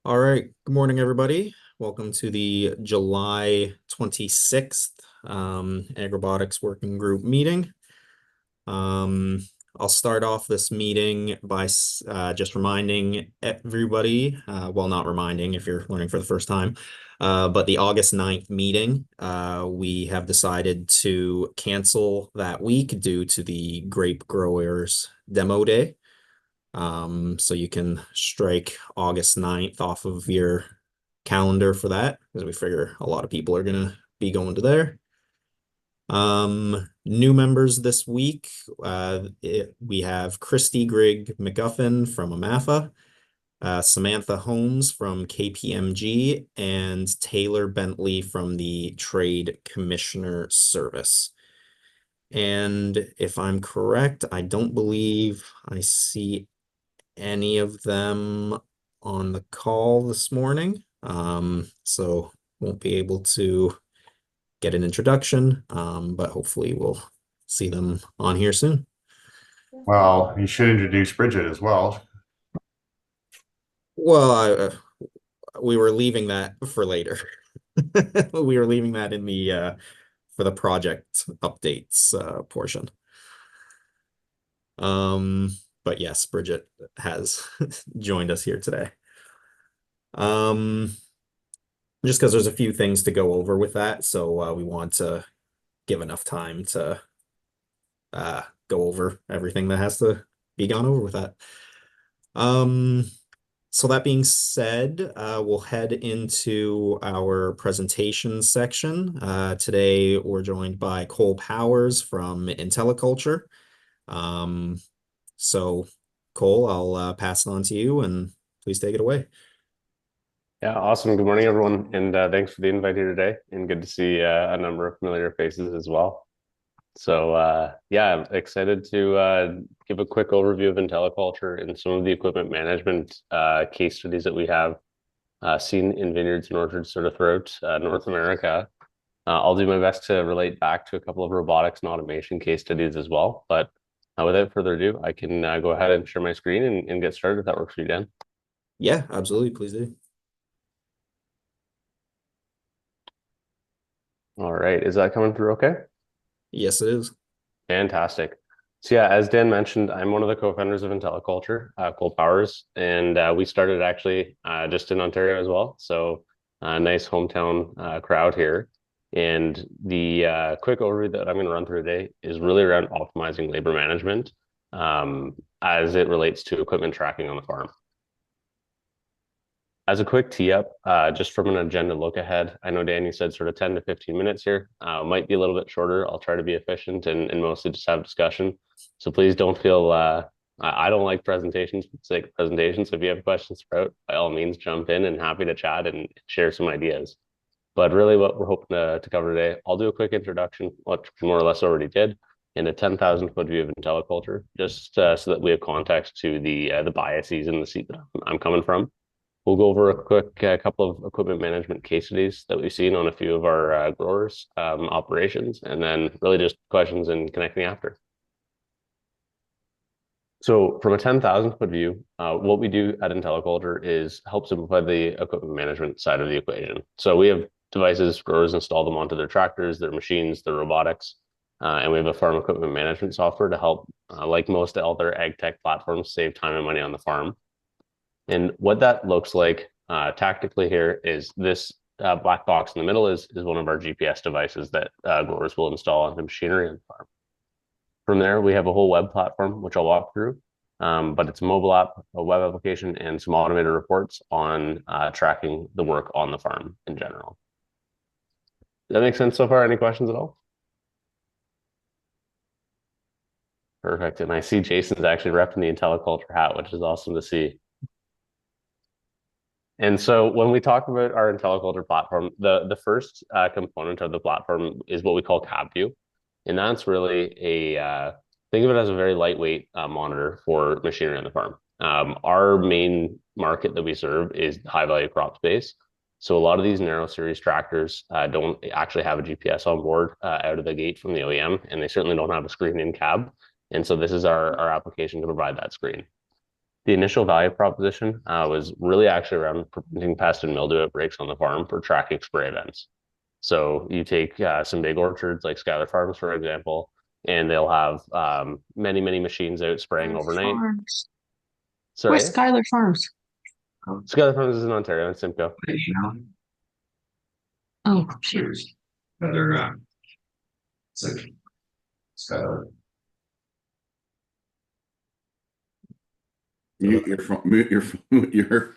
All right. Good morning, everybody. Welcome to the July 26th AgRobotics Working Group meeting. Um, I'll start off this meeting by just reminding everybody, well, not reminding if you're learning for the first time, but the August 9th meeting, we have decided to cancel that week due to the grape growers demo day. So you can strike August 9th off of your calendar for that, because we figure a lot of people are gonna be going to there. New members this week, we have Christy Grigg McGuffin from Amatha, Samantha Holmes from KPMG, and Taylor Bentley from the Trade Commissioner Service. And if I'm correct, I don't believe I see any of them on the call this morning. So won't be able to get an introduction, but hopefully we'll see them on here soon. Well, you should introduce Bridget as well. Well, we were leaving that for later. We were leaving that in the for the project updates portion. Um, but yes, Bridget has joined us here today. Um, just because there's a few things to go over with that, so we want to give enough time to go over everything that has to be gone over with that. Um, so that being said, we'll head into our presentation section. Today we're joined by Cole Powers from IntelliCulture. Um, so Cole, I'll pass it on to you and please take it away. Yeah, awesome. Good morning, everyone, and thanks for the invite here today. And good to see a number of familiar faces as well. So, yeah, I'm excited to give a quick overview of IntelliCulture and some of the equipment management case studies that we have seen in vineyards and orchards sort of throughout North America. I'll do my best to relate back to a couple of robotics and automation case studies as well. But without further ado, I can go ahead and share my screen and get started if that works for you, Dan. Yeah, absolutely. Please do. All right, is that coming through okay? Yes, it is. Fantastic. So yeah, as Dan mentioned, I'm one of the co-founders of IntelliCulture, Cole Powers, and we started actually just in Ontario as well. So nice hometown crowd here. And the quick overview that I'm going to run through today is really around optimizing labor management as it relates to equipment tracking on the farm. As a quick tee up, just from an agenda look ahead, I know Danny said sort of 10 to 15 minutes here. Might be a little bit shorter. I'll try to be efficient and mostly just have discussion. So please don't feel, I don't like presentations for the sake of presentations. So if you have questions throughout, by all means, jump in and happy to chat and share some ideas. But really what we're hoping to cover today, I'll do a quick introduction, which more or less already did, in a 10,000 foot view of IntelliCulture, just so that we have context to the biases in the seat that I'm coming from. We'll go over a quick couple of equipment management case studies that we've seen on a few of our growers' operations, and then really just questions and connecting after. So from a 10,000 foot view, what we do at IntelliCulture is help simplify the equipment management side of the equation. So we have devices, growers install them onto their tractors, their machines, their robotics, and we have a farm equipment management software to help, like most other ag tech platforms, save time and money on the farm. And what that looks like tactically here is this black box in the middle is one of our GPS devices that growers will install on the machinery on the farm. From there, we have a whole web platform, which I'll walk through, but it's a mobile app, a web application, and some automated reports on tracking the work on the farm in general. Does that make sense so far? Any questions at all? Perfect. And I see Jason's actually repping the IntelliCulture hat, which is awesome to see. And so when we talk about our IntelliCulture platform, the first component of the platform is what we call CabView. And that's really think of it as a very lightweight monitor for machinery on the farm. Our main market that we serve is high value crop space. So a lot of these narrow series tractors don't actually have a GPS on board out of the gate from the OEM, and they certainly don't have a screen in cab. And so this is our application to provide that screen. The initial value proposition was really actually around preventing pest and mildew outbreaks on the farm for tracking spray events. So you take some big orchards like Skylar Farms, for example, and they'll have many machines out spraying overnight. Farms. Sorry, Where's Skylar Farms? Skylar Farms is in Ontario, in Simcoe. Oh, cheers. Another section. Skylar. Mute your phone. Mute your phone. You're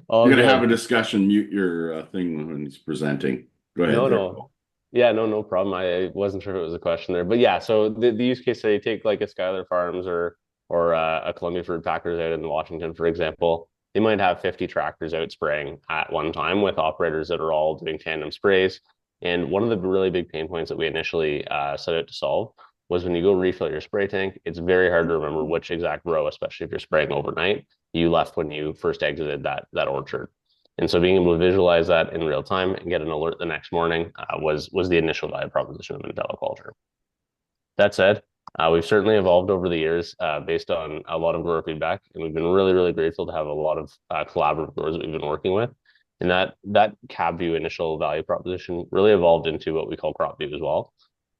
gonna have a discussion. Mute your thing when he's presenting. Go ahead. No. Yeah, no problem. I wasn't sure if it was a question there, but yeah. So the use case, say you take like a Skylar Farms or a Columbia Fruit Packers out in Washington, for example, they might have 50 tractors out spraying at one time with operators that are all doing tandem sprays. And one of the really big pain points that we initially set out to solve was when you go refill your spray tank, it's very hard to remember which exact row, especially if you're spraying overnight, you left when you first exited that orchard. And so being able to visualize that in real time and get an alert the next morning was the initial value proposition of IntelliCulture. That said, we've certainly evolved over the years based on a lot of grower feedback, and we've been really grateful to have a lot of collaborative growers that we've been working with. And that cab view initial value proposition really evolved into what we call crop view as well.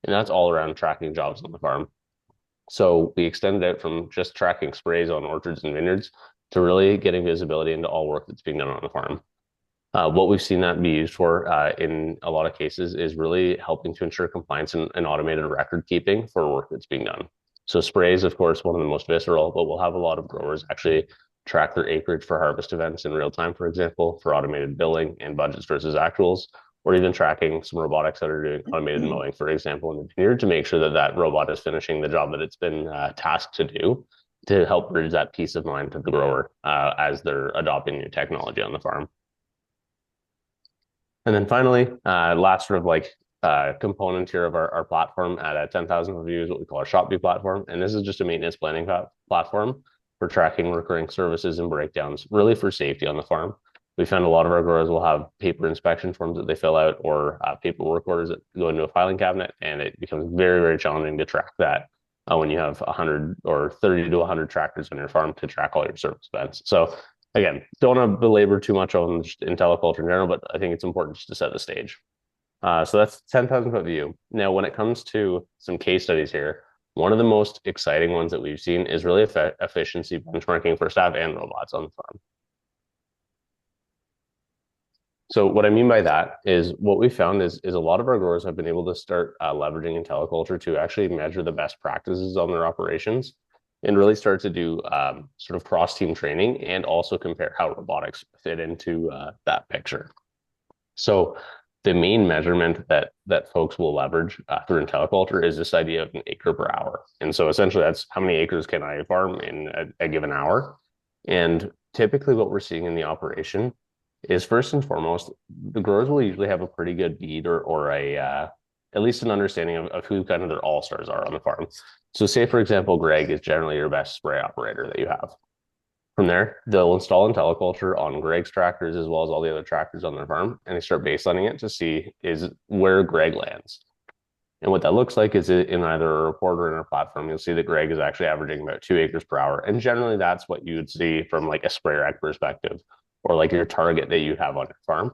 And that's all around tracking jobs on the farm. So we extended out from just tracking sprays on orchards and vineyards to really getting visibility into all work that's being done on the farm. What we've seen that be used for in a lot of cases is really helping to ensure compliance and automated record keeping for work that's being done. So sprays, of course, one of the most visceral, but we'll have a lot of growers actually track their acreage for harvest events in real time, for example, for automated billing and budgets versus actuals, or even tracking some robotics that are doing automated mowing, for example, in the vineyard to make sure that that robot is finishing the job that it's been tasked to do to help bridge that peace of mind to the grower as they're adopting new technology on the farm. And then finally, last sort of like component here of our platform at 10,000 reviews, what we call our shop view platform. And this is just a maintenance planning platform for tracking recurring services and breakdowns, really for safety on the farm. We found a lot of our growers will have paper inspection forms that they fill out or paper work orders that go into a filing cabinet, and it becomes very challenging to track that when you have 100 or 30 to 100 tractors on your farm to track all your service events. So again, don't want to belabor too much on IntelliCulture in general, but I think it's important just to set the stage. So that's 10,000 foot view. Now, when it comes to some case studies here, one of the most exciting ones that we've seen is really efficiency benchmarking for staff and robots on the farm. So what I mean by that is what we found is a lot of our growers have been able to start leveraging IntelliCulture to actually measure the best practices on their operations and really start to do sort of cross-team training and also compare how robotics fit into that picture. So the main measurement that folks will leverage through IntelliCulture is this idea of an acre per hour. And so essentially that's how many acres can I farm in a given hour. And typically what we're seeing in the operation is first and foremost, the growers will usually have a pretty good bead or at least an understanding of who kind of their all-stars are on the farm. So say, for example, Greg is generally your best spray operator that you have. From there, they'll install IntelliCulture on Greg's tractors as well as all the other tractors on their farm, and they start baselining it to see is where Greg lands. And what that looks like is in either a report or in our platform, you'll see that Greg is actually averaging about 2 acres per hour. And generally that's what you would see from like a spray rack perspective or like your target that you have on your farm.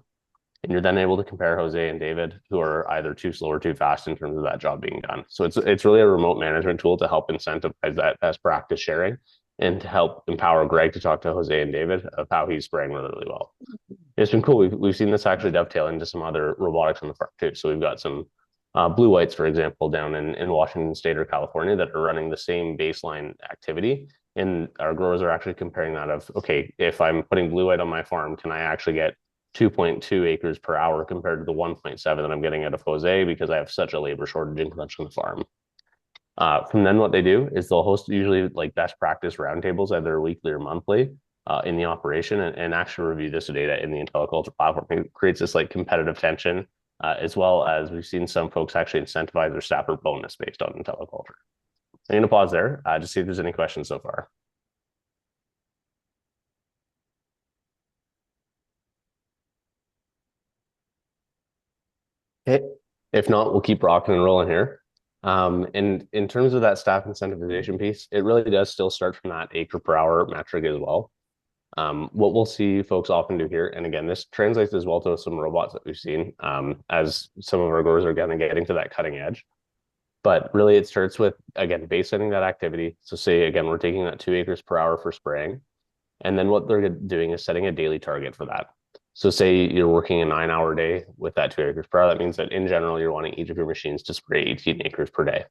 And you're then able to compare Jose and David, who are either too slow or too fast in terms of that job being done. So it's really a remote management tool to help incentivize that best practice sharing and to help empower Greg to talk to Jose and David of how he's spraying really well. It's been cool. We've seen this actually dovetail into some other robotics on the farm too. So we've got some blue whites, for example, down in Washington State or California that are running the same baseline activity. And our growers are actually comparing that of, okay, if I'm putting blue white on my farm, can I actually get 2.2 acres per hour compared to the 1.7 that I'm getting out of Jose because I have such a labor shortage in production on the farm. From then what they do is they'll host usually like best practice roundtables either weekly or monthly in the operation and actually review this data in the IntelliCulture platform. It creates this like competitive tension as well as we've seen some folks actually incentivize their staff or bonus based on IntelliCulture. I'm going to pause there to see if there's any questions so far. Okay, if not, we'll keep rocking and rolling here. And in terms of that staff incentivization piece, it really does still start from that acre per hour metric as well. What we'll see folks often do here, and again, this translates as well to some robots that we've seen as some of our growers are getting to that cutting edge. But really, it starts with, again, baselining that activity. So say, again, we're taking that 2 acres per hour for spraying. And then what they're doing is setting a daily target for that. So say you're working a 9-hour day with that 2 acres per hour. That means that in general, you're wanting each of your machines to spray 18 acres per day.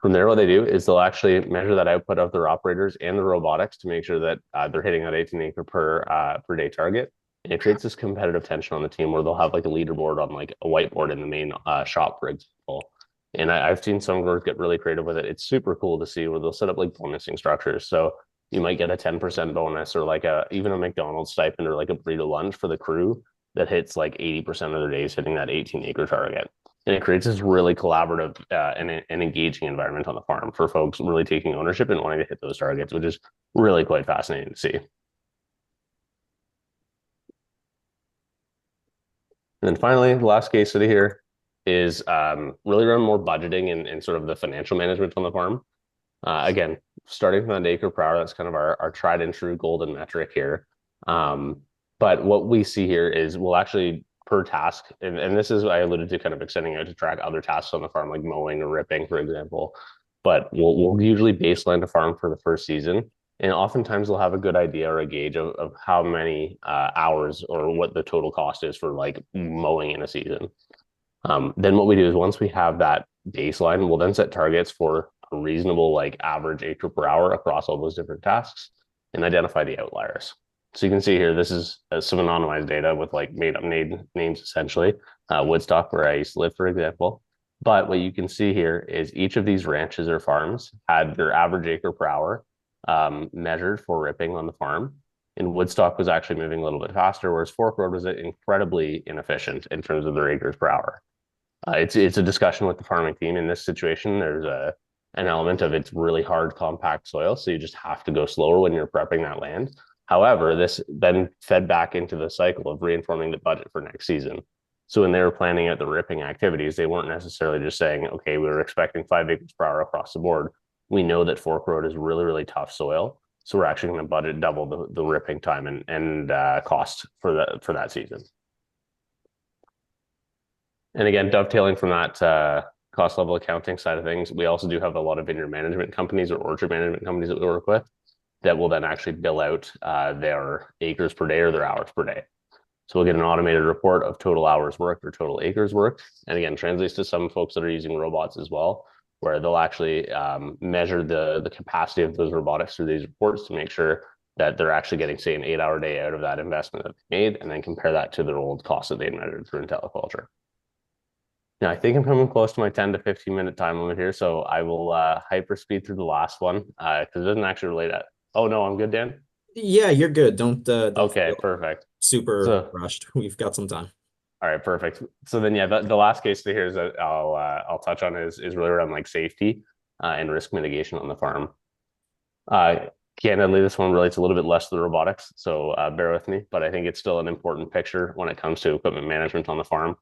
From there, what they do is they'll actually measure that output of their operators and the robotics to make sure that they're hitting that 18 acre per day target. And it creates this competitive tension on the team where they'll have like a leaderboard on like a whiteboard in the main shop, for example. And I've seen some growers get really creative with it. It's super cool to see where they'll set up like bonusing structures. So you might get a 10% bonus or like even a McDonald's stipend or like a burrito lunch for the crew that hits like 80% of their days hitting that 18 acre target. And it creates this really collaborative and engaging environment on the farm for folks really taking ownership and wanting to hit those targets, which is really quite fascinating to see. And then finally, the last case study here is really around more budgeting and sort of the financial management on the farm. Again, starting from that acre per hour, that's kind of our tried and true golden metric here. But what we see here is we'll actually per task, and this is I alluded to kind of extending out to track other tasks on the farm, like mowing or ripping, for example. But we'll usually baseline the farm for the first season. And oftentimes we'll have a good idea or a gauge of how many hours or what the total cost is for like mowing in a season. Then what we do is once we have that baseline, we'll then set targets for a reasonable like average acre per hour across all those different tasks and identify the outliers. So you can see here, this is some anonymized data with like made up names essentially, Woodstock, where I used to live, for example. But what you can see here is each of these ranches or farms had their average acre per hour measured for ripping on the farm. And Woodstock was actually moving a little bit faster, whereas Fork Road was incredibly inefficient in terms of their acres per hour. It's a discussion with the farming team. In this situation, there's an element of it's really hard, compact soil, so you just have to go slower when you're prepping that land. However, this then fed back into the cycle of reinforming the budget for next season. So when they were planning out the ripping activities, they weren't necessarily just saying, okay, we were expecting 5 acres per hour across the board. We know that Fork Road is really, really tough soil. So we're actually going to budget double the ripping time and cost for that season. And again, dovetailing from that cost level accounting side of things, we also do have a lot of vineyard management companies or orchard management companies that we work with that will then actually bill out their acres per day or their hours per day. So we'll get an automated report of total hours worked or total acres worked. And again, translates to some folks that are using robots as well, where they'll actually measure the capacity of those robotics through these reports to make sure that they're actually getting, say, an 8-hour day out of that investment that they made, and then compare that to their old costs that they measured through IntelliCulture. Now, I think I'm coming close to my 10 to 15 minute time limit here, so I will hyper speed through the last one because it doesn't actually relate to. Oh no, I'm good, Dan. Yeah, you're good. Don't okay, feel perfect. super rushed. We've got some time. All right, perfect. So then, yeah, the last case here is that I'll touch on is really around like safety and risk mitigation on the farm. Candidly, this one relates a little bit less to the robotics, so bear with me. But I think it's still an important picture when it comes to equipment management on the farm.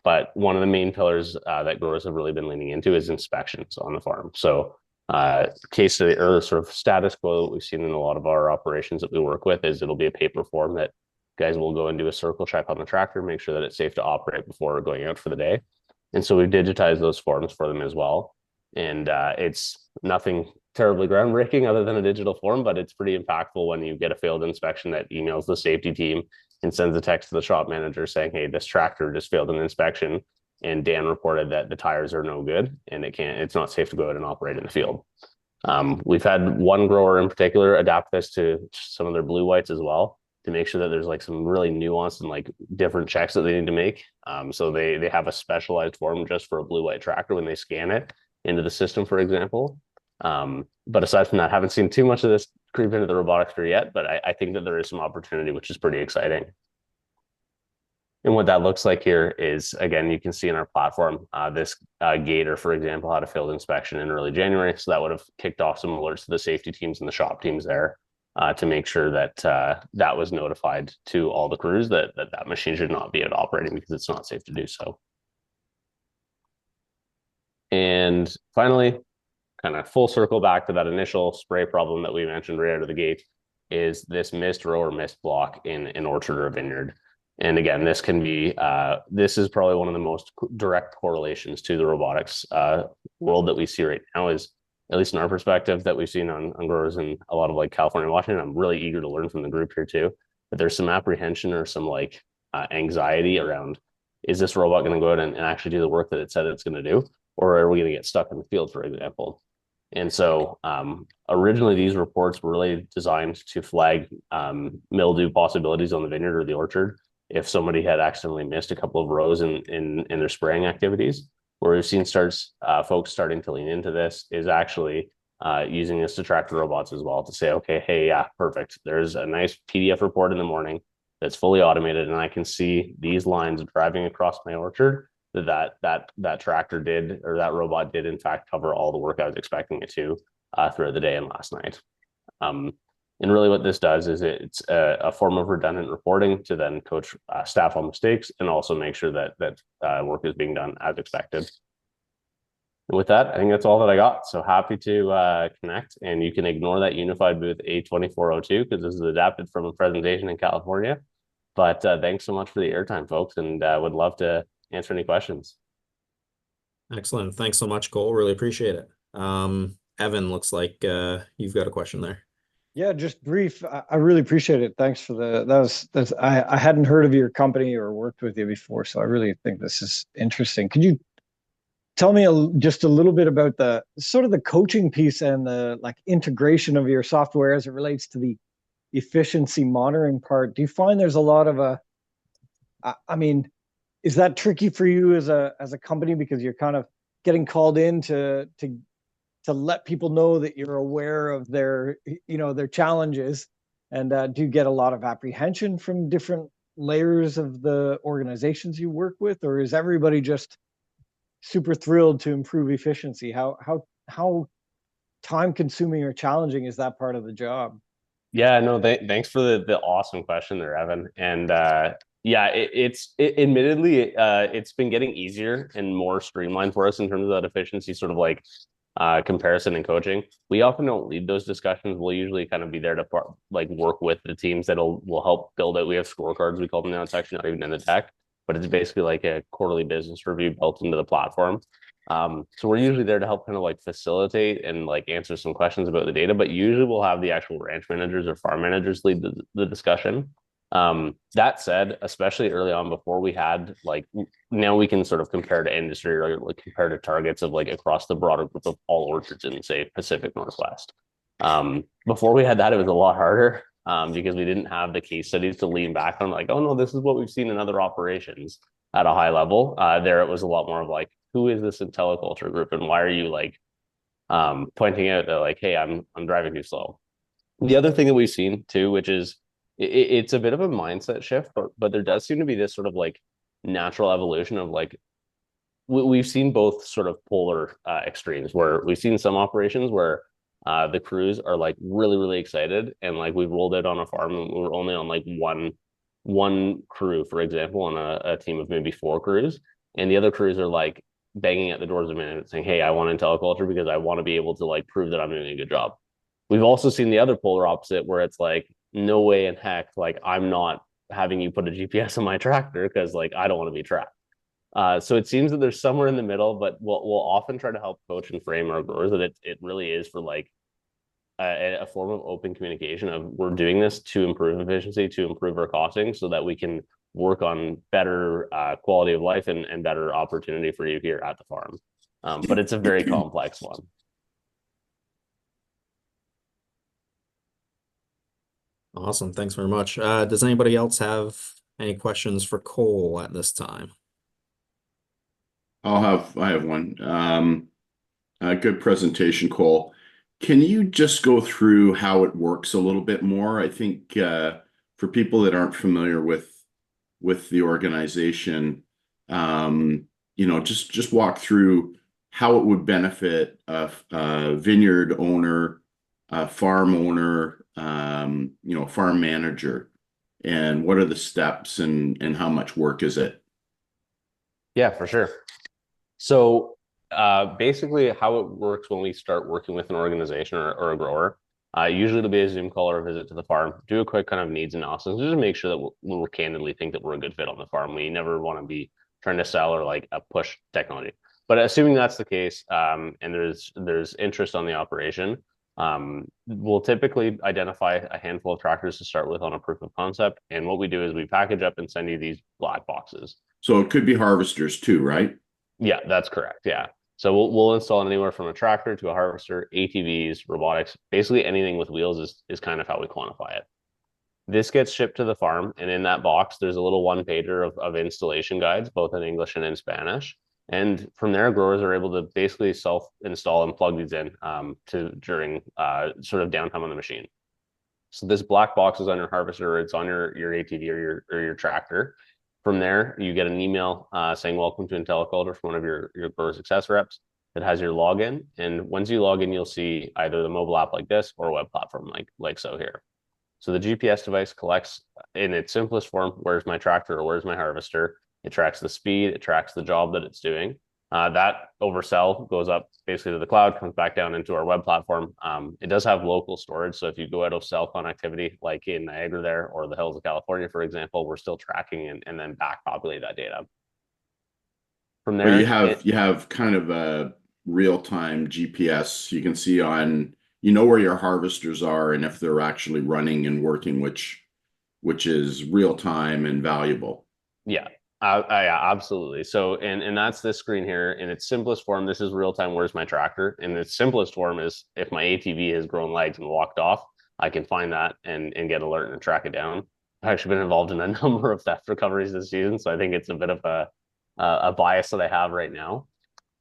But one of the main pillars that growers have really been leaning into is inspections on the farm. So case study or sort of status quo that we've seen in a lot of our operations that we work with is it'll be a paper form that guys will go and do a circle check on the tractor, make sure that it's safe to operate before going out for the day. And so we've digitized those forms for them as well. And it's nothing terribly groundbreaking other than a digital form, but it's pretty impactful when you get a failed inspection that emails the safety team and sends a text to the shop manager saying, hey, this tractor just failed an inspection and Dan reported that the tires are no good and it's not safe to go out and operate in the field. We've had one grower in particular adapt this to some of their blue whites as well to make sure that there's like some really nuanced and like different checks that they need to make. So they have a specialized form just for a blue white tractor when they scan it into the system, for example. But aside from that, haven't seen too much of this creep into the robotics sphere yet, but I think that there is some opportunity, which is pretty exciting. And what that looks like here is, again, you can see in our platform, this gator, for example, had a failed inspection in early January. So that would have kicked off some alerts to the safety teams and the shop teams there to make sure that that was notified to all the crews that machine should not be out operating because it's not safe to do so. And finally, kind of full circle back to that initial spray problem that we mentioned right out of the gate, is this missed row or missed block in an orchard or a vineyard. And again, this can be, this is probably one of the most direct correlations to the robotics world that we see right now, is at least in our perspective that we've seen on growers in a lot of like California and Washington. I'm really eager to learn from the group here too, but there's some apprehension or some like anxiety around, is this robot going to go out and actually do the work that it said it's going to do? Or are we going to get stuck in the field, for example? And so originally these reports were really designed to flag mildew possibilities on the vineyard or the orchard if somebody had accidentally missed a couple of rows in their spraying activities. Where we've seen folks starting to lean into this is actually using this to track the robots as well, to say, okay, hey, yeah, perfect. There's a nice PDF report in the morning that's fully automated, and I can see these lines driving across my orchard. That tractor did, or that robot did in fact cover all the work I was expecting it to throughout the day and last night. And really what this does is it's a form of redundant reporting to then coach staff on mistakes and also make sure that work is being done as expected. And with that, I think that's all that I got. So happy to connect, and you can ignore that unified booth A2402 because this is adapted from a presentation in California. But thanks so much for the airtime, folks, and would love to answer any questions. Excellent. Thanks so much, Cole. Really appreciate it. Evan, looks like you've got a question there. Yeah, just brief. I really appreciate it. Thanks for I hadn't heard of your company or worked with you before, so I really think this is interesting. Could you tell me just a little bit about the sort of the coaching piece and the like integration of your software as it relates to the efficiency monitoring part? Do you find there's a lot of I mean, is that tricky for you as a company because you're kind of getting called in to let people know that you're aware of their challenges, and do you get a lot of apprehension from different layers of the organizations you work with, or is everybody just super thrilled to improve efficiency? How time consuming or challenging is that part of the job? Yeah, no, thanks for the awesome question there, Evan. And yeah, admittedly it's been getting easier and more streamlined for us in terms of that efficiency sort of like comparison and coaching. We often don't lead those discussions. We'll usually kind of be there to like work with the teams that will help build it. We have scorecards, we call them now. It's actually not even in the tech, but it's basically like a quarterly business review built into the platform. So we're usually there to help kind of like facilitate and like answer some questions about the data, but usually we'll have the actual ranch managers or farm managers lead the discussion. That said, especially early on, before we had like, now we can sort of compare to industry or like compare to targets of like across the broader group of all orchards in, say, Pacific Northwest. Before we had that, it was a lot harder because we didn't have the case studies to lean back on, like, oh no, this is what we've seen in other operations at a high level. There it was a lot more of like, who is this IntelliCulture group and why are you like pointing out that like, hey, I'm driving too slow. The other thing that we've seen too, which is it's a bit of a mindset shift, but there does seem to be this sort of like natural evolution of like, we've seen both sort of polar extremes, where we've seen some operations where the crews are like really, really excited, and like we've rolled out on a farm and we're only on like one crew, for example, on a team of maybe 4 crews, and the other crews are like banging at the doors of management saying, hey, I want IntelliCulture because I want to be able to like prove that I'm doing a good job. We've also seen the other polar opposite, where it's like, no way in heck, like I'm not having you put a GPS on my tractor because like I don't want to be tracked. So it seems that there's somewhere in the middle, but we'll often try to help coach and frame our growers that it really is for like a form of open communication of, we're doing this to improve efficiency, to improve our costing, so that we can work on better quality of life and better opportunity for you here at the farm. But it's a very complex one. Awesome. Thanks very much. Does anybody else have any questions for Cole at this time? I have one. Good presentation, Cole. Can you just go through how it works a little bit more? I think for people that aren't familiar with the organization, just walk through how it would benefit a vineyard owner, a farm owner, farm manager, and what are the steps and how much work is it? Yeah, for sure. So Basically how it works when we start working with an organization or a grower. Usually it'll be a Zoom call or a visit to the farm, do a quick kind of needs analysis, just to make sure that we'll candidly think that we're a good fit on the farm. We never want to be trying to sell or like a push technology. But assuming that's the case, and there's interest on the operation, we'll typically identify a handful of tractors to start with on a proof of concept. And what we do is we package up and send you these black boxes. So it could be harvesters too, right? Yeah, that's correct. Yeah. So we'll install anywhere from a tractor to a harvester, ATVs, robotics, basically anything with wheels is kind of how we quantify it. This gets shipped to the farm, and in that box, there's a little one pager of installation guides, both in English and in Spanish. And from there, growers are able to basically self-install and plug these in during sort of downtime on the machine. So this black box is on your harvester, it's on your ATV or your tractor. From there, you get an email saying welcome to IntelliCulture from one of your grower success reps that has your login. And once you log in, you'll see either the mobile app like this or a web platform like so here. So the GPS device collects in its simplest form, where's my tractor or where's my harvester? It tracks the speed, it tracks the job that it's doing. That oversell goes up basically to the cloud, comes back down into our web platform. It does have local storage. So if you go out of cell connectivity, like in Niagara there or the hills of California, for example, we're still tracking and then back populate that data. From there, you have kind of a real-time GPS. You can see where your harvesters are and if they're actually running and working, which is real-time and valuable. Yeah. Yeah, absolutely. So, and that's this screen here in its simplest form. This is real time. Where's my tractor? In its simplest form is if my ATV has grown legs and walked off, I can find that and get alert and track it down. I've actually been involved in a number of theft recoveries this season, so I think it's a bit of a bias that I have right now.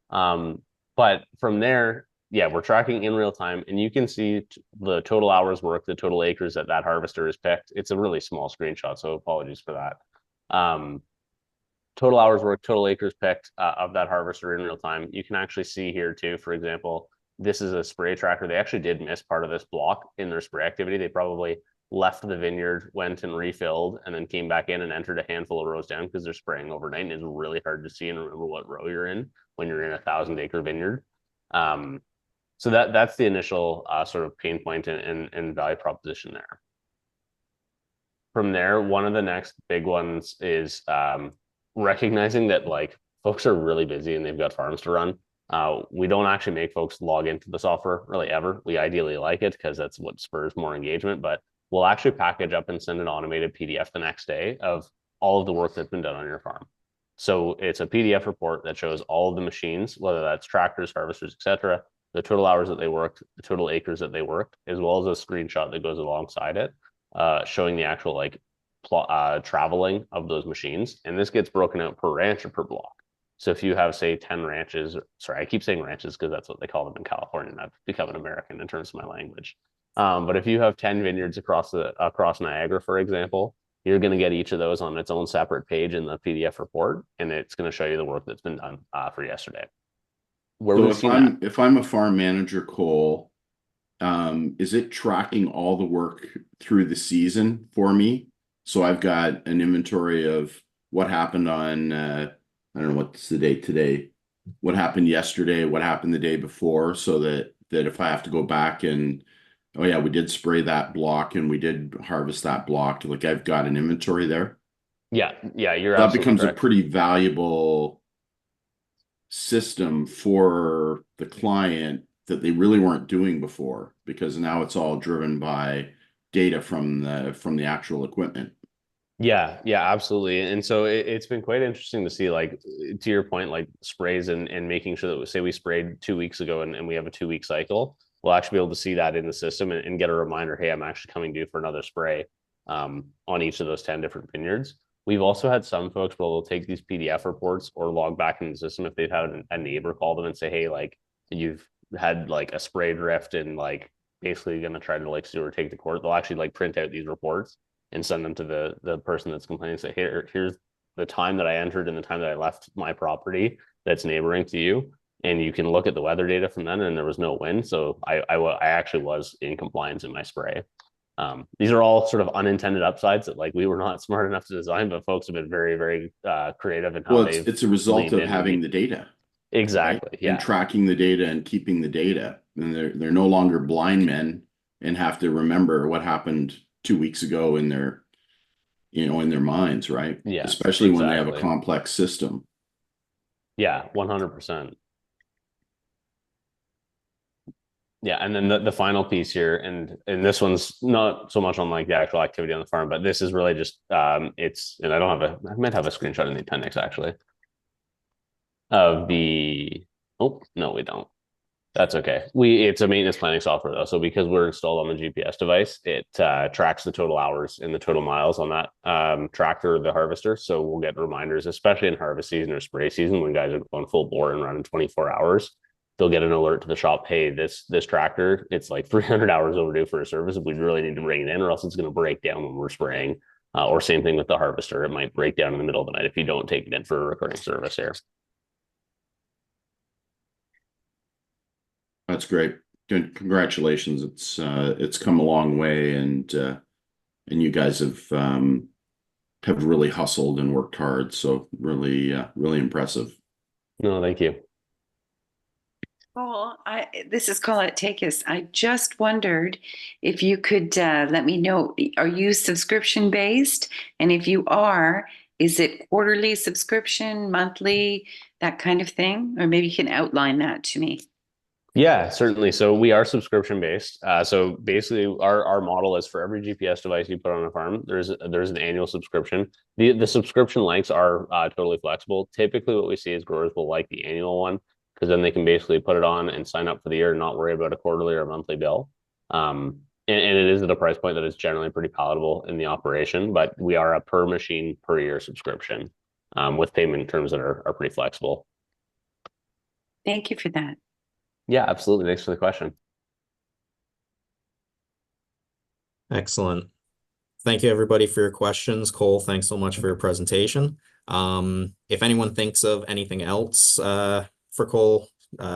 But from there, yeah, we're tracking in real time, and you can see the total hours worked, the total acres that harvester is picked. It's a really small screenshot, so apologies for that. Total hours worked, total acres picked of that harvester in real time. You can actually see here too, for example, this is a spray tractor. They actually did miss part of this block in their spray activity. They probably left the vineyard, went and refilled, and then came back in and entered a handful of rows down because they're spraying overnight and it's really hard to see and remember what row you're in when you're in a 1,000-acre vineyard. So that's the initial sort of pain point and value proposition there. From there, one of the next big ones is recognizing that like folks are really busy and they've got farms to run. We don't actually make folks log into the software really ever. We ideally like it because that's what spurs more engagement, but we'll actually package up and send an automated PDF the next day of all of the work that's been done on your farm. So it's a PDF report that shows all of the machines, whether that's tractors, harvesters, etc., the total hours that they worked, the total acres that they worked, as well as a screenshot that goes alongside it, showing the actual like traveling of those machines. And this gets broken out per ranch or per block. So if you have, say, 10 ranches, sorry, I keep saying ranches because that's what they call them in California, and I've become an American in terms of my language. But if you have 10 vineyards across Niagara, for example, you're going to get each of those on its own separate page in the PDF report, and it's going to show you the work that's been done for yesterday. If I'm a farm manager, Cole, is it tracking all the work through the season for me? So I've got an inventory of what happened on, I don't know what's the date today, what happened yesterday, what happened the day before, so that if I have to go back and, oh yeah, we did spray that block and we did harvest that block, like I've got an inventory there. Yeah, you're that becomes correct. A pretty valuable system for the client that they really weren't doing before, because now it's all driven by data from the actual equipment. Yeah, absolutely. And so it's been quite interesting to see, like, to your point, like sprays and making sure that, say we sprayed 2 weeks ago and we have a 2-week cycle, we'll actually be able to see that in the system and get a reminder, hey, I'm actually coming due for another spray on each of those 10 different vineyards. We've also had some folks where they'll take these PDF reports or log back into the system if they've had a neighbor call them and say, hey, like you've had like a spray drift and like basically going to try to like sue or take to court. They'll actually like print out these reports and send them to the person that's complaining, say, here's the time that I entered and the time that I left my property that's neighboring to you. And you can look at the weather data from then, and there was no wind. So I actually was in compliance in my spray. These are all sort of unintended upsides that like we were not smart enough to design, but folks have been very, very creative in how it's a result of having the data. Exactly. And Yeah. tracking the data and keeping the data. And they're no longer blind men and have to remember what happened 2 weeks ago in their, in their minds, right? Yes, Especially when they have a exactly. complex system. Yeah, 100%. Yeah, and then the final piece here, and this one's not so much on like the actual activity on the farm, but this is really just it's, and I might have a screenshot in the appendix actually of the, oh no, we don't. That's okay. It's a maintenance planning software though, so because we're installed on the GPS device, it tracks the total hours and the total miles on that tractor or the harvester. So we'll get reminders, especially in harvest season or spray season, when guys are going full bore and running 24 hours. They'll get an alert to the shop. Hey, this tractor, it's like 300 hours overdue for a service. We really need to bring it in, or else it's going to break down when we're spraying. Or same thing with the harvester; it might break down in the middle of the night if you don't take it in for a recurring service here. That's great. Good. Congratulations. It's come a long way, and you guys have really hustled and worked hard. So really impressive. No, thank you. Paul, this is Colette Takis. I just wondered if you could let me know, are you subscription based? And if you are, is it quarterly subscription, monthly, that kind of thing? Or maybe you can outline that to me. Yeah, certainly. So we are subscription based. So basically, our model is for every GPS device you put on a farm, there's an annual subscription. The subscription lengths are totally flexible. Typically, what we see is growers will like the annual one because then they can basically put it on and sign up for the year and not worry about a quarterly or a monthly bill. And it is at a price point that is generally pretty palatable in the operation. But we are a per machine per year subscription with payment terms that are pretty flexible. Thank you for that. Yeah, absolutely. Thanks for the question. Excellent. Thank you, everybody, for your questions. Cole, thanks so much for your presentation. If anyone thinks of anything else for Cole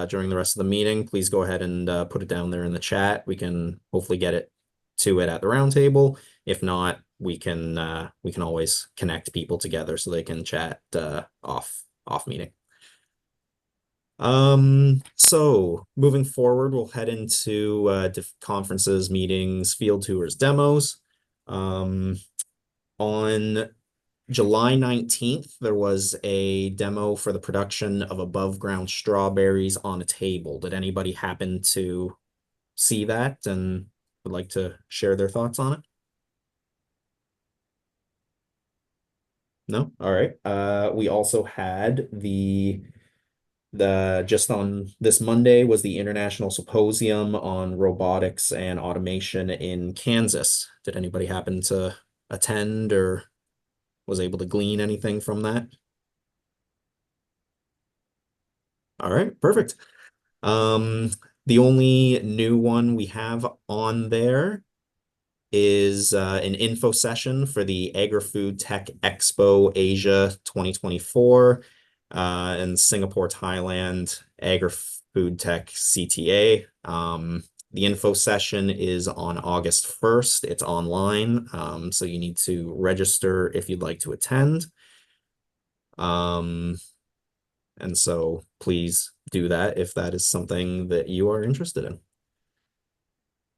during the rest of the meeting, please go ahead and put it down there in the chat. We can hopefully get it to it at the roundtable. If not, we can always connect people together so they can chat off meeting. So moving forward, we'll head into conferences, meetings, field tours, demos. On July 19th, there was a demo for the production of above ground strawberries on a table. Did anybody happen to see that and would like to share their thoughts on it? No? All right. We also had just on this Monday was the International Symposium on Robotics and Automation in Kansas. Did anybody happen to attend or was able to glean anything from that? All right, perfect. The only new one we have on there is an info session for the Agri-Food Tech Expo Asia 2024 in Singapore, Thailand, Agri-Food Tech CTA. The info session is on August 1st. It's online, so you need to register if you'd like to attend. And so please do that if that is something that you are interested in.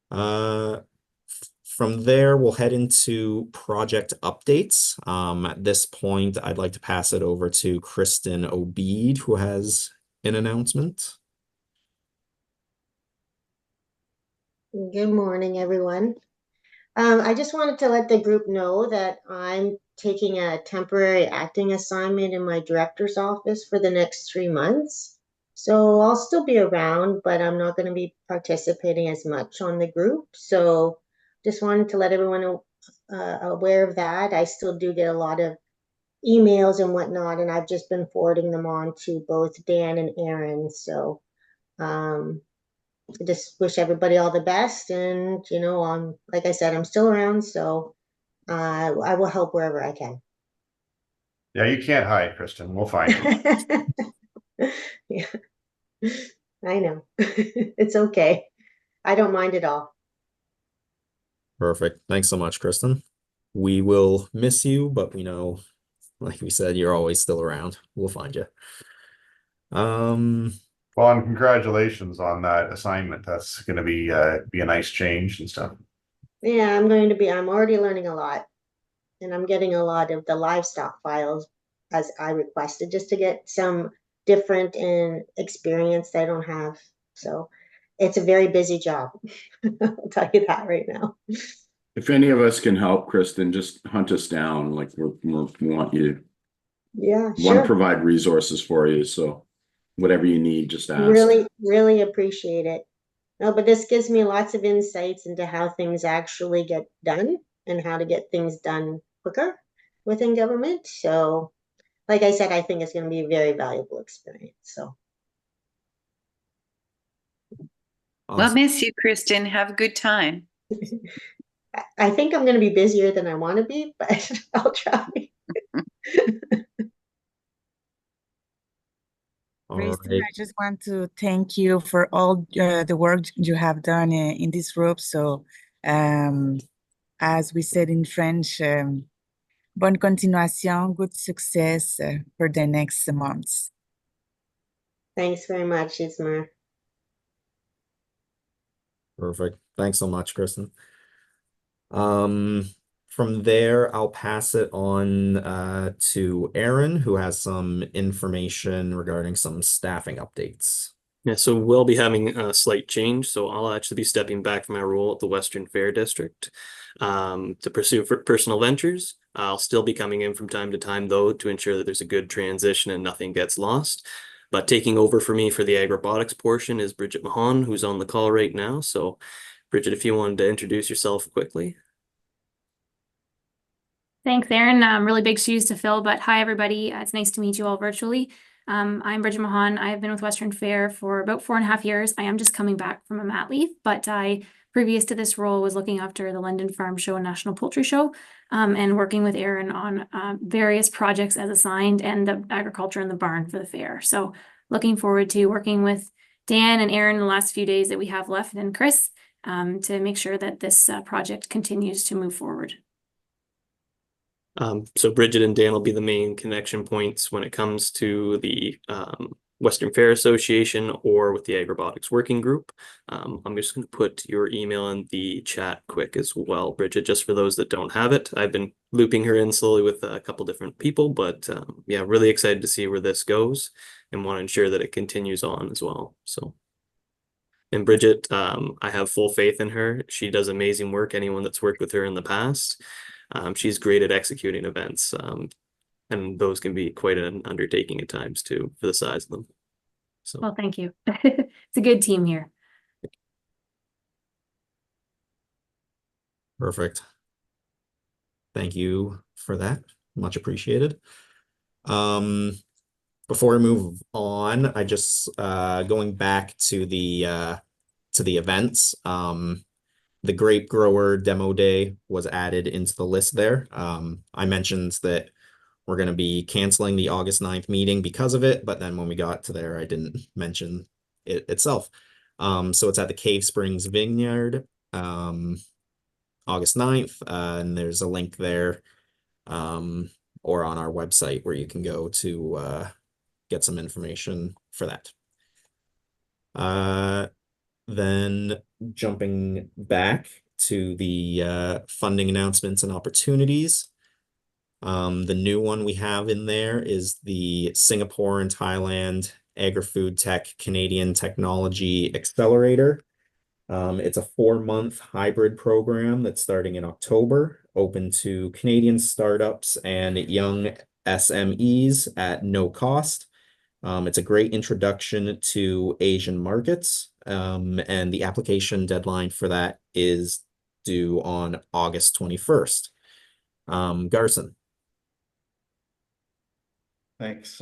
From there, we'll head into project updates. At this point, I'd like to pass it over to Kristen Obeid, who has an announcement. Good morning, everyone. I just wanted to let the group know that I'm taking a temporary acting assignment in my director's office for the next 3 months. So I'll still be around, but I'm not going to be participating as much on the group. So just wanted to let everyone aware of that. I still do get a lot of emails and whatnot, and I've just been forwarding them on to both Dan and Aaron. So I just wish everybody all the best. And, like I said, I'm still around, so I will help wherever I can. Yeah, you can't hide, Kristen. We'll find you. Yeah, I know. It's okay. I don't mind at all. Perfect. Thanks so much, Kristen. We will miss you, but we know, like we said, you're always still around. We'll find you. Um, Well, and congratulations on that assignment. That's going to be a nice change and stuff. Yeah, I'm already learning a lot, and I'm getting a lot of the livestock files as I requested, just to get some different and experience that I don't have. So it's a very busy job. I'll tell you that right now. If any of us can help, Kristen, just hunt us down. Like we want you Yeah, want to sure. provide resources for you. So whatever you need, just ask. Really, really appreciate it. No, but this gives me lots of insights into how things actually get done and how to get things done quicker within government. So, like I said, I think it's going to be a very valuable experience. So, Well, awesome. miss you, Kristen. Have a good time. I think I'm going to be busier than I want to be, but I'll try. All Kristen, right. I just want to thank you for all the work you have done in this group. So, um, as we said in French, bonne continuation, good success for the next months. Thanks very much, Ismar. Perfect. Thanks so much, Kristen. From there, I'll pass it on to Aaron, who has some information regarding some staffing updates. Yeah, so we'll be having a slight change. So I'll actually be stepping back from my role at the Western Fair District to pursue for personal ventures. I'll still be coming in from time to time, though, to ensure that there's a good transition and nothing gets lost. But taking over for me for the AgRobotics portion is Bridget Mahan, who's on the call right now. So, Bridget, if you wanted to introduce yourself quickly. Thanks, Aaron. Really big shoes to fill, but hi, everybody. It's nice to meet you all virtually. I'm Bridget Mahan. I've been with Western Fair for about 4.5 years. I am just coming back from a mat leave, but previous to this role, was looking after the London Farm Show and National Poultry Show, and working with Aaron on various projects as assigned and the agriculture in the barn for the fair. So looking forward to working with Dan and Aaron the last few days that we have left, and Chris, to make sure that this project continues to move forward. So Bridget and Dan will be the main connection points when it comes to the Western Fair Association or with the AgRobotics Working Group. I'm just going to put your email in the chat quick as well, Bridget, just for those that don't have it. I've been looping her in slowly with a couple different people, but yeah, really excited to see where this goes and want to ensure that it continues on as well. So. And Bridget, I have full faith in her. She does amazing work. Anyone that's worked with her in the past, she's great at executing events, and those can be quite an undertaking at times too, for the size of them. So, well, thank you. It's a good team here. Perfect. Thank you for that. Much appreciated. Before we move on, I just going back to the events. The grape grower demo day was added into the list there. I mentioned that we're going to be canceling the August 9th meeting because of it, but then when we got to there, I didn't mention it itself. So it's at the Cave Springs Vineyard, August 9th, and there's a link there, or on our website where you can go to get some information for that. Then jumping back to the funding announcements and opportunities. The new one we have in there is the Singapore and Thailand Agri-Food Tech Canadian Technology Accelerator. It's a 4-month hybrid program that's starting in October, open to Canadian startups and young SMEs at no cost. It's a great introduction to Asian markets, and the application deadline for that is due on August 21st. Garson. Thanks,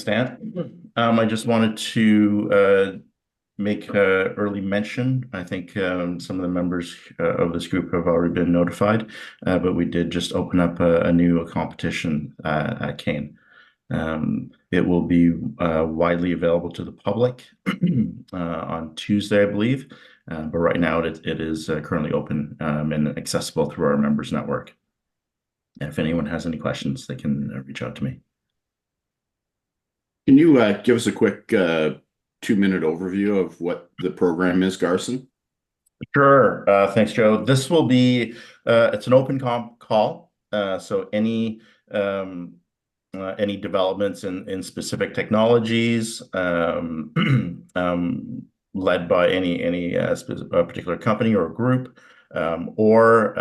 Dan. I just wanted to make early mention. I think some of the members of this group have already been notified, but we did just open up a new competition at Kane. It will be widely available to the public on Tuesday, I believe, but right now it is currently open and accessible through our members network. And if anyone has any questions, they can reach out to me. Can you give us a quick 2-minute overview of what the program is, Garson? Sure. Thanks, Joe. This will be it's an open call. So any developments in specific technologies led by any particular company or group, or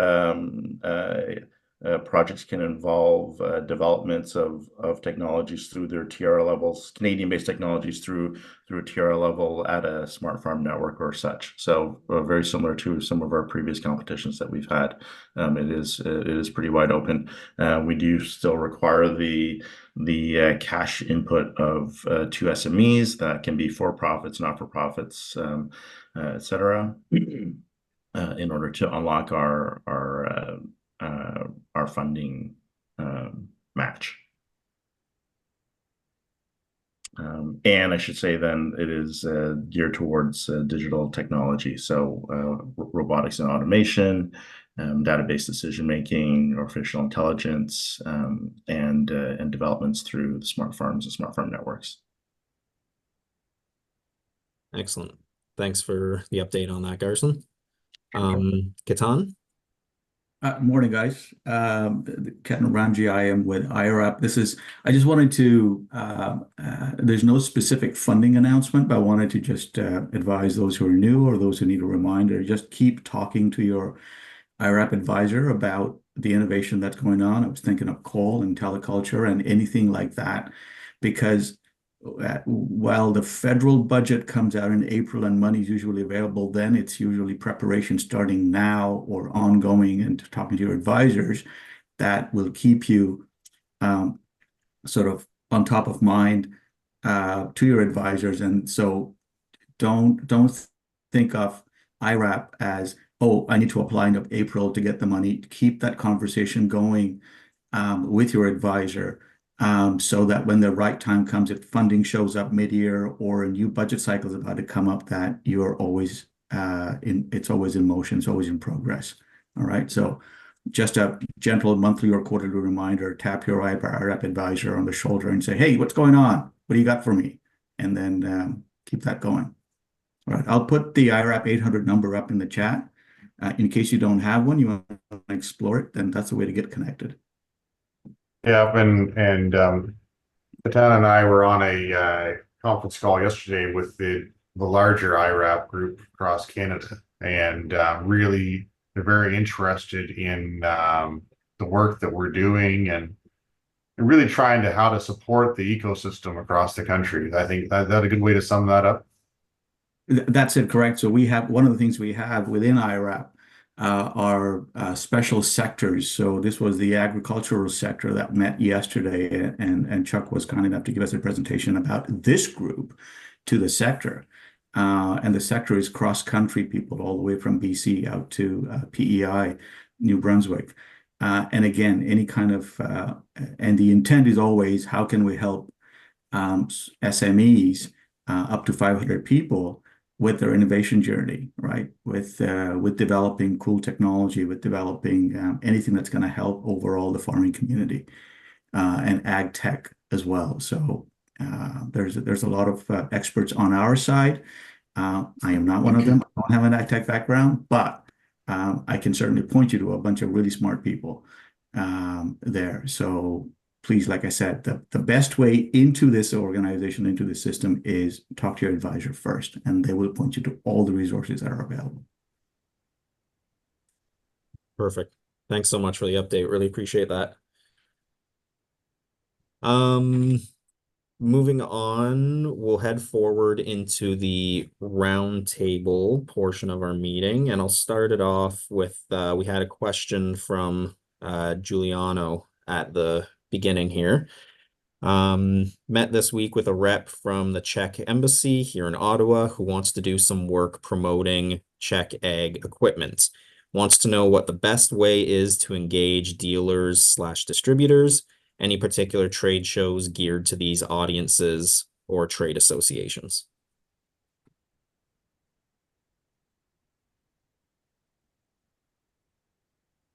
projects can involve developments of technologies through their TR levels, Canadian-based technologies through a TR level at a smart farm network or such. So very similar to some of our previous competitions that we've had. It is pretty wide open. We do still require the cash input of 2 SMEs that can be for-profits, not-for-profits, etc. In order to unlock our funding match. And I should say then it is geared towards digital technology, so robotics and automation, database decision making, artificial intelligence, and developments through the smart farms and smart farm networks. Excellent. Thanks for the update on that, Garson. Ketan? Morning, guys. Ketan Ramji, I am with IRAP. I just wanted to, there's no specific funding announcement, but I wanted to just advise those who are new or those who need a reminder, just keep talking to your IRAP advisor about the innovation that's going on. I was thinking of coal and teleculture and anything like that, because while the federal budget comes out in April and money is usually available, then it's usually preparation starting now or ongoing, and talking to your advisors that will keep you sort of on top of mind to your advisors. And so don't think of IRAP as, oh, I need to apply in April to get the money. Keep that conversation going with your advisor. So that when the right time comes, if funding shows up mid-year or a new budget cycle is about to come up, that you're always it's always in motion, it's always in progress. All right. So just a gentle monthly or quarterly reminder, tap your IRAP advisor on the shoulder and say, hey, what's going on? What do you got for me? And then keep that going. All right. I'll put the IRAP 800 number up in the chat. In case you don't have one, you want to explore it, then that's the way to get connected. Yeah, and Ketan and I were on a conference call yesterday with the larger IRAP group across Canada, and really they're very interested in the work that we're doing and really trying to how to support the ecosystem across the country. I think that a good way to sum that up. That's it, correct. So we have one of the things we have within IRAP are special sectors. So this was the agricultural sector that met yesterday, and Chuck was kind enough to give us a presentation about this group to the sector. And the sector is cross-country people all the way from BC out to PEI, New Brunswick. And again, any kind of, and the intent is always, how can we help SMEs up to 500 people with their innovation journey, right? With developing cool technology, with developing anything that's going to help overall the farming community and ag tech as well. So there's a lot of experts on our side. I am not one of them. I don't have an ag tech background, but I can certainly point you to a bunch of really smart people there. So please, like I said, the best way into this organization, into the system, is talk to your advisor first, and they will point you to all the resources that are available. Perfect. Thanks so much for the update. Really appreciate that. Moving on, we'll head forward into the roundtable portion of our meeting, and I'll start it off with, we had a question from Giuliano at the beginning here. Met this week with a rep from the Czech embassy here in Ottawa who wants to do some work promoting Czech ag equipment. Wants to know what the best way is to engage dealers/distributors, any particular trade shows geared to these audiences or trade associations.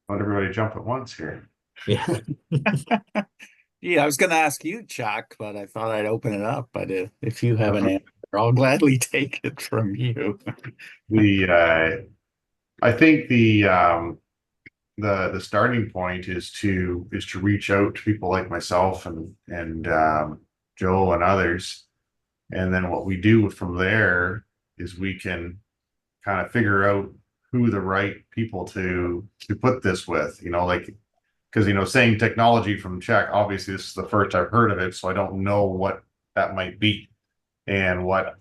Let everybody jump at once here. Yeah. Yeah, I was going to ask you, Chuck, but I thought I'd open it up. But if you have an answer, I'll gladly take it from you. I think the starting point is to reach out to people like myself and Joe and others, and then what we do from there is we can kind of figure out who the right people to put this with, like, because saying technology from Czech, obviously this is the first I've heard of it, so I don't know what that might be and what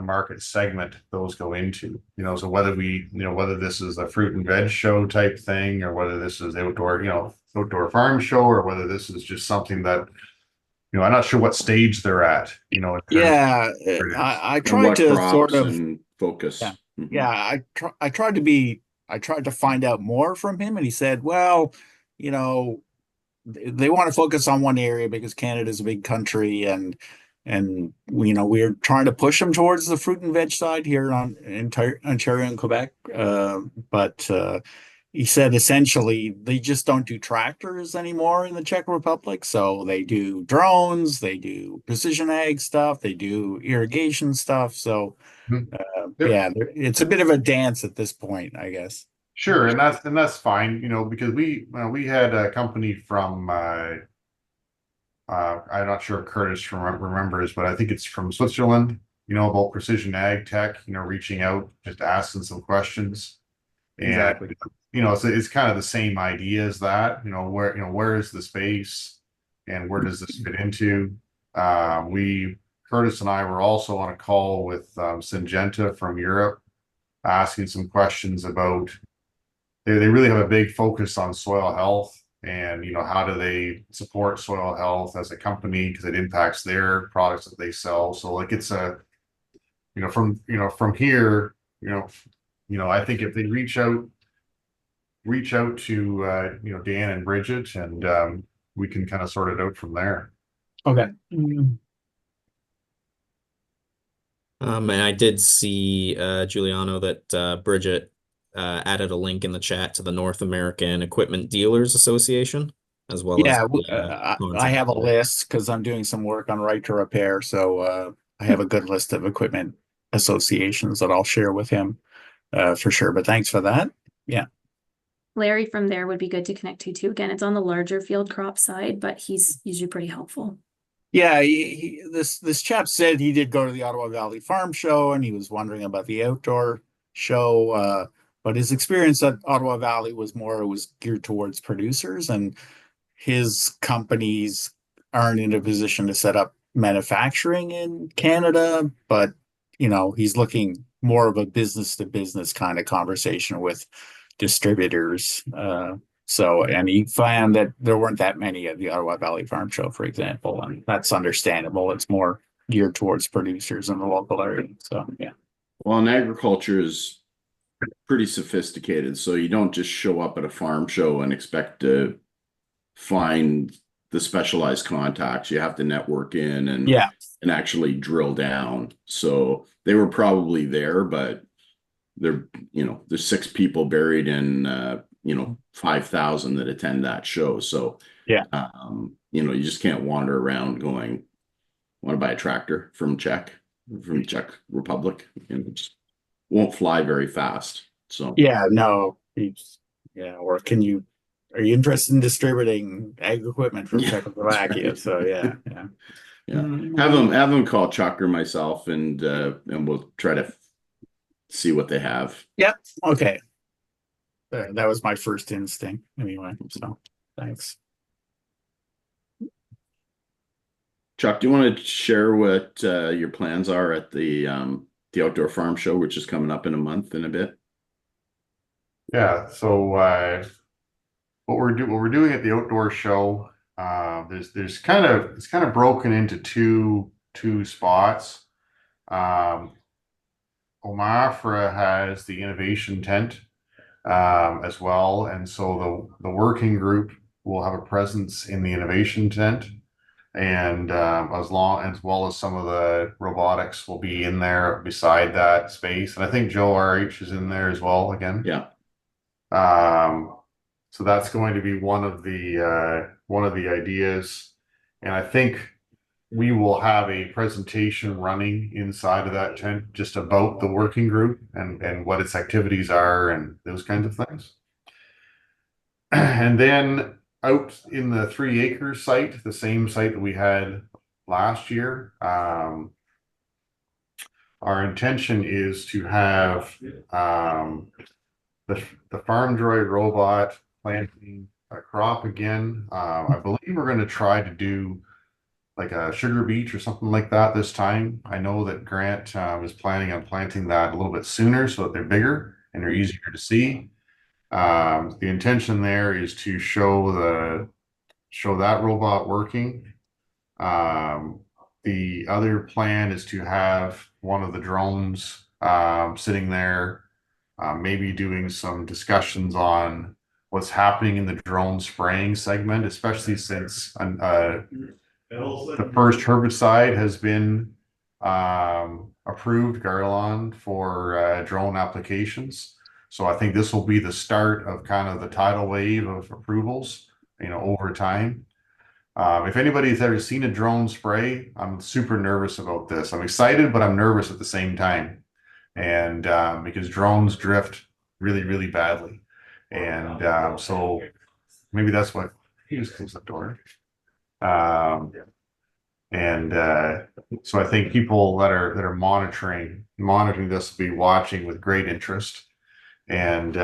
market segment those go into. So whether this is a fruit and veg show type thing, or whether this is outdoor farm show, or whether this is just something that, I'm not sure what stage they're at, in terms Yeah, of I And tried what to sort crops of, and focus. yeah, Mhm. yeah, I tried to find out more from him, and he said, well, you know, they want to focus on one area because Canada's a big country, and we're trying to push them towards the fruit and veg side here on entire Ontario and Quebec. But he said essentially they just don't do tractors anymore in the Czech Republic. So they do drones, they do precision ag stuff, they do irrigation stuff. So yeah, it's a bit of a dance at this point, I guess. Sure, and that's fine, because we had a company from I'm not sure if Curtis remembers, but I think it's from Switzerland, about precision ag tech, reaching out, just asking some questions. And Exactly. it's kind of the same idea as that, where is the space and where does this fit into? Curtis and I were also on a call with Syngenta from Europe, asking some questions about, they really have a big focus on soil health, and how do they support soil health as a company, because it impacts their products that they sell. So like it's a, from here, I think if they reach out to Dan and Bridget, and we can kind of sort it out from there. Okay. And I did see, Giuliano, that Bridget added a link in the chat to the North American Equipment Dealers Association, as well as Yeah, the I have a contact. list because I'm doing some work on right to repair. So I have a good list of equipment associations that I'll share with him for sure. But thanks for that. Yeah. Larry from there would be good to connect to too. Again, it's on the larger field crop side, but he's usually pretty helpful. Yeah, this chap said he did go to the Ottawa Valley Farm Show and he was wondering about the outdoor show. But his experience at Ottawa Valley was geared towards producers, and his companies aren't in a position to set up manufacturing in Canada, but he's looking more of a business to business kind of conversation with distributors. And he found that there weren't that many at the Ottawa Valley Farm Show, for example, and that's understandable. It's more geared towards producers in the local area. So yeah. Well, and agriculture is pretty sophisticated, so you don't just show up at a farm show and expect to find the specialized contacts. You have to network in and actually drill down. So they were probably there, but there's 6 people buried in 5,000 that attend that show. So you just can't wander around going, want to buy a tractor from Czech Republic, and it just won't fly very fast. So or are you interested in distributing ag equipment from Czechoslovakia? So yeah. Have them call Chuck or myself, and we'll try to see what they have. Yep. Okay. That was my first instinct anyway. So thanks. Chuck, do you want to share what your plans are at the outdoor farm show, which is coming up in a month and a bit? Yeah. So what we're doing at the outdoor show, it's kind of broken into two spots. Omafra has the innovation tent as well, and so the working group will have a presence in the innovation tent, and as well as some of the robotics will be in there beside that space, and I think Joe RH is in there as well again. Yeah. So that's going to be one of the ideas. And I think we will have a presentation running inside of that tent just about the working group and what its activities are and those kinds of things. And then out in the 3 acre site, the same site that we had last year, our intention is to have the farm droid robot planting a crop again. I believe we're going to try to do like a sugar beet or something like that this time. I know that Grant is planning on planting that a little bit sooner so that they're bigger and they're easier to see. The intention there is to show that robot working. The other plan is to have one of the drones sitting there, maybe doing some discussions on what's happening in the drone spraying segment, especially since the first herbicide has been approved, Garlon, for drone applications. So I think this will be the start of kind of the tidal wave of approvals, over time. If anybody's ever seen a drone spray, I'm super nervous about this. I'm excited, but I'm nervous at the same time. And because drones drift really, really badly. And so maybe that's what he just closed the door. So I think people that are monitoring this will be watching with great interest. And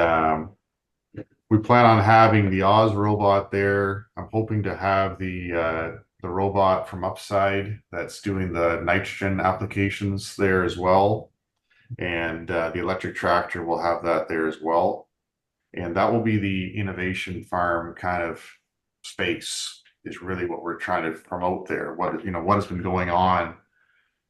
we plan on having the Oz robot there. I'm hoping to have the robot from Upside that's doing the nitrogen applications there as well. And the electric tractor will have that there as well. And that will be the innovation farm kind of space is really what we're trying to promote there. What has been going on,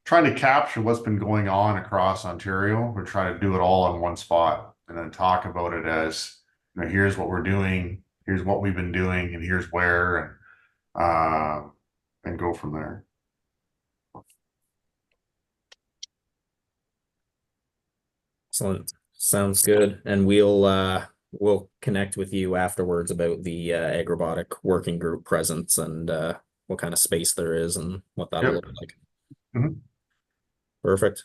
trying to capture what's been going on across Ontario. We're trying to do it all in one spot and then talk about it as, here's what we're doing, here's what we've been doing, and here's where, and go from there. Excellent. Sounds good. And we'll connect with you afterwards about the AgRobotic working group presence and what kind of space there is and what that'll look like. Mm-hmm. Perfect.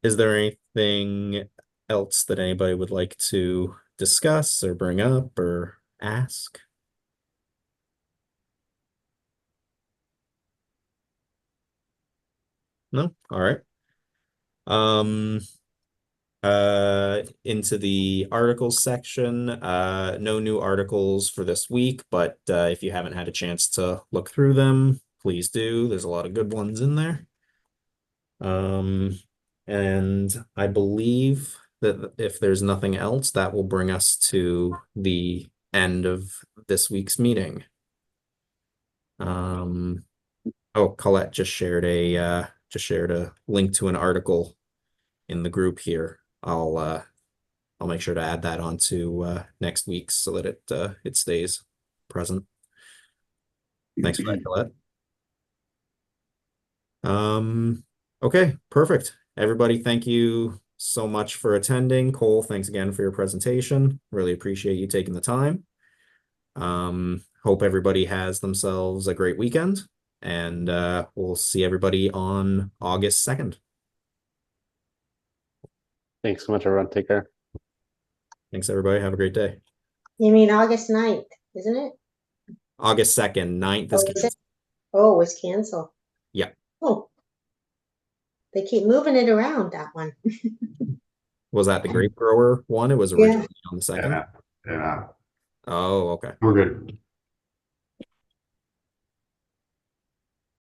Is there anything else that anybody would like to discuss or bring up or ask? No? All right. Into the articles section, no new articles for this week, but if you haven't had a chance to look through them, please do. There's a lot of good ones in there. And I believe that if there's nothing else, that will bring us to the end of this week's meeting. Oh, Colette just shared a link to an article in the group here. I'll make sure to add that onto next week's so that it stays present. Thanks for that, Colette. Okay, perfect. Everybody, thank you so much for attending. Cole, thanks again for your presentation. Really appreciate you taking the time. Hope everybody has themselves a great weekend, and we'll see everybody on August 2nd. Thanks so much, everyone. Take care. Thanks, everybody. Have a great day. You mean August 9th, isn't it? August 2nd, 9th is canceled. Oh, it was canceled. Yeah. Oh. They keep moving it around, that one. Was that the grape grower one? It was originally on the 2nd? Yeah. Oh, okay. We're good.